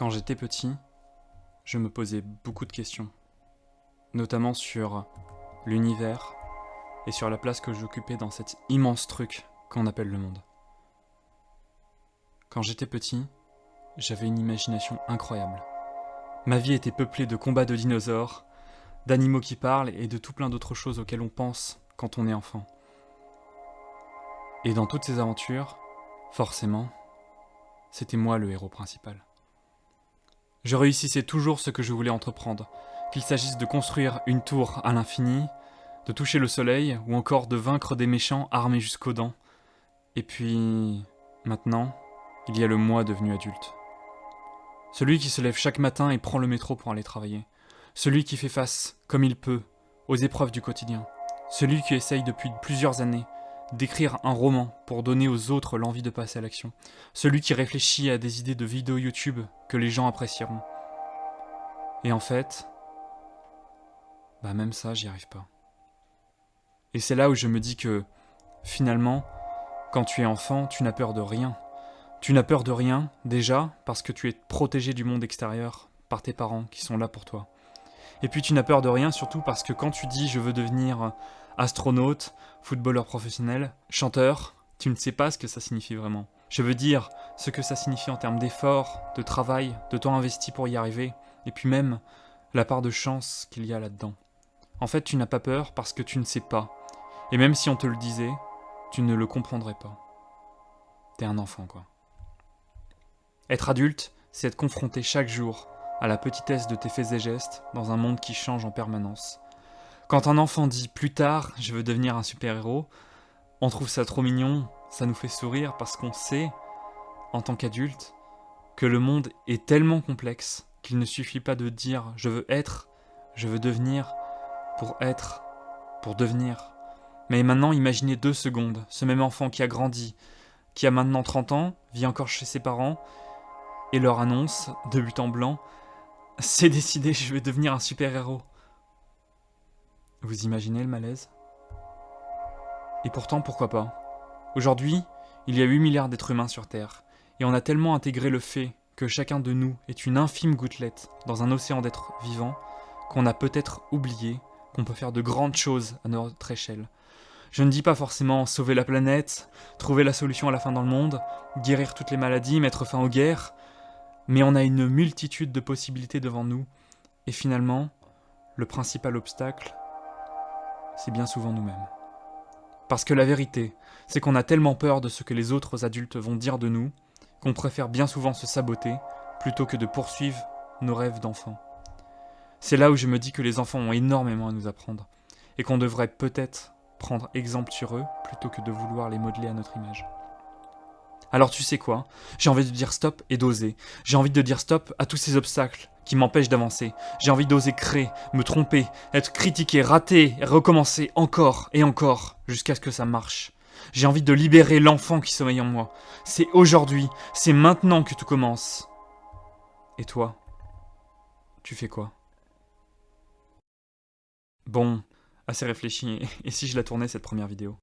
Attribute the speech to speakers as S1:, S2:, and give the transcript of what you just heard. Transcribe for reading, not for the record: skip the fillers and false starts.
S1: Quand j'étais petit, je me posais beaucoup de questions, notamment sur l'univers et sur la place que j'occupais dans cet immense truc qu'on appelle le monde. Quand j'étais petit, j'avais une imagination incroyable. Ma vie était peuplée de combats de dinosaures, d'animaux qui parlent et de tout plein d'autres choses auxquelles on pense quand on est enfant. Et dans toutes ces aventures, forcément, c'était moi le héros principal. Je réussissais toujours ce que je voulais entreprendre, qu'il s'agisse de construire une tour à l'infini, de toucher le soleil, ou encore de vaincre des méchants armés jusqu'aux dents. Et puis, maintenant, il y a le moi devenu adulte. Celui qui se lève chaque matin et prend le métro pour aller travailler. Celui qui fait face, comme il peut, aux épreuves du quotidien. Celui qui essaye depuis plusieurs années d'écrire un roman pour donner aux autres l'envie de passer à l'action. Celui qui réfléchit à des idées de vidéos YouTube que les gens apprécieront. Et en fait, même ça, j'y arrive pas. Et c'est là où je me dis que, finalement, quand tu es enfant, tu n'as peur de rien. Tu n'as peur de rien, déjà, parce que tu es protégé du monde extérieur par tes parents qui sont là pour toi. Et puis tu n'as peur de rien, surtout parce que quand tu dis je veux devenir astronaute, footballeur professionnel, chanteur, tu ne sais pas ce que ça signifie vraiment. Je veux dire ce que ça signifie en termes d'effort, de travail, de temps investi pour y arriver, et puis même la part de chance qu'il y a là-dedans. En fait, tu n'as pas peur parce que tu ne sais pas. Et même si on te le disait, tu ne le comprendrais pas. T'es un enfant, quoi. Être adulte, c'est être confronté chaque jour à la petitesse de tes faits et gestes dans un monde qui change en permanence. Quand un enfant dit « plus tard, je veux devenir un super-héros », on trouve ça trop mignon, ça nous fait sourire parce qu'on sait, en tant qu'adulte, que le monde est tellement complexe qu'il ne suffit pas de dire « je veux être, je veux devenir », pour devenir. Mais maintenant, imaginez 2 secondes, ce même enfant qui a grandi, qui a maintenant 30 ans, vit encore chez ses parents, et leur annonce, de but en blanc, « c'est décidé, je vais devenir un super-héros ». Vous imaginez le malaise ? Et pourtant, pourquoi pas ? Aujourd'hui, il y a 8 milliards d'êtres humains sur Terre, et on a tellement intégré le fait que chacun de nous est une infime gouttelette dans un océan d'êtres vivants, qu'on a peut-être oublié qu'on peut faire de grandes choses à notre échelle. Je ne dis pas forcément sauver la planète, trouver la solution à la fin dans le monde, guérir toutes les maladies, mettre fin aux guerres, mais on a une multitude de possibilités devant nous, et finalement, le principal obstacle, c'est bien souvent nous-mêmes. Parce que la vérité, c'est qu'on a tellement peur de ce que les autres adultes vont dire de nous, qu'on préfère bien souvent se saboter, plutôt que de poursuivre nos rêves d'enfants. C'est là où je me dis que les enfants ont énormément à nous apprendre, et qu'on devrait peut-être prendre exemple sur eux, plutôt que de vouloir les modeler à notre image. Alors tu sais quoi ? J'ai envie de dire stop et d'oser. J'ai envie de dire stop à tous ces obstacles qui m'empêchent d'avancer. J'ai envie d'oser créer, me tromper, être critiqué, rater, et recommencer encore et encore, jusqu'à ce que ça marche. J'ai envie de libérer l'enfant qui sommeille en moi. C'est aujourd'hui, c'est maintenant que tout commence. Et toi, tu fais quoi ? Bon, assez réfléchi, et si je la tournais cette première vidéo ?